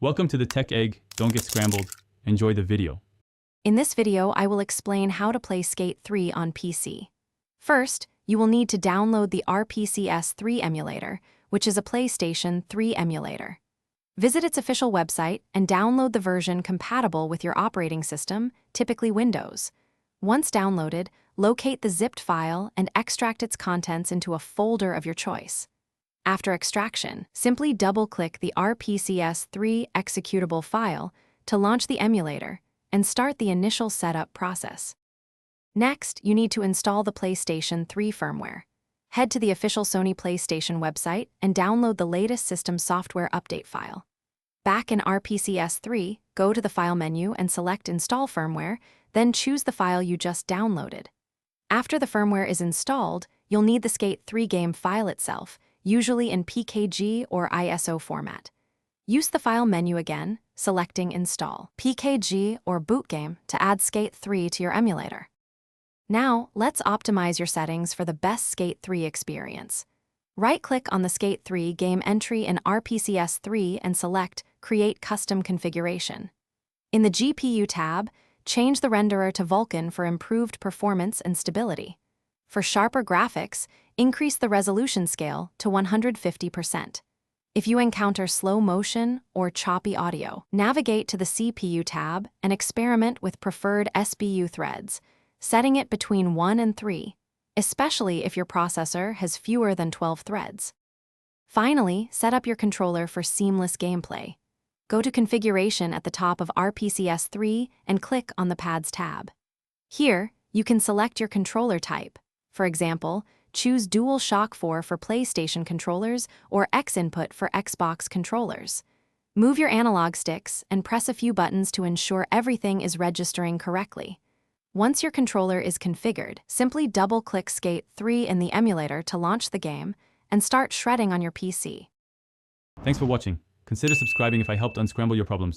Welcome to the Tech Egg. Don't get scrambled. Enjoy the video. In this video, I will explain how to play Skate 3 on PC. First, you will need to download the RPCS 3 emulator, which is a PlayStation 3 emulator. Visit its official website and download the version compatible with your operating system, typically Windows. Once downloaded, locate the zipped file and extract its contents into a folder of your choice. After extraction, simply double-click the RPCS 3 executable file to launch the emulator and start the initial setup process. Next, you need to install the PlayStation 3 firmware. Head to the official Sony PlayStation website and download the latest system software update file. Back in RPCS 3, go to the File menu and select Install Firmware, then choose the file you just downloaded. After the firmware is installed, you'll need the Skate 3 game file itself, usually in PKG or ISO format. Use the File menu again, selecting Install, PKG or Boot Game to add Skate 3 to your emulator. Now, let's optimize your settings for the best Skate 3 experience. Right-click on the Skate 3 game entry in RPCS 3 and select Create Custom Configuration. In the GPU tab, change the renderer to Vulkan for improved performance and stability. For sharper graphics, increase the resolution scale to 150%. If you encounter slow motion or choppy audio, navigate to the CPU tab and experiment with preferred SBU threads, setting it between 1 and 3, especially if your processor has fewer than 12 threads. Finally, set up your controller for seamless gameplay. Go to Configuration at the top of RPCS 3 and click on the Pads tab. Here, you can select your controller type. For example, choose DualShock 4 for PlayStation controllers or X-Input for Xbox controllers. Move your analog sticks and press a few buttons to ensure everything is registering correctly. Once your controller is configured, simply double-click Skate 3 in the emulator to launch the game and start shredding on your PC. Thanks for watching. Consider subscribing if I helped unscramble your problems.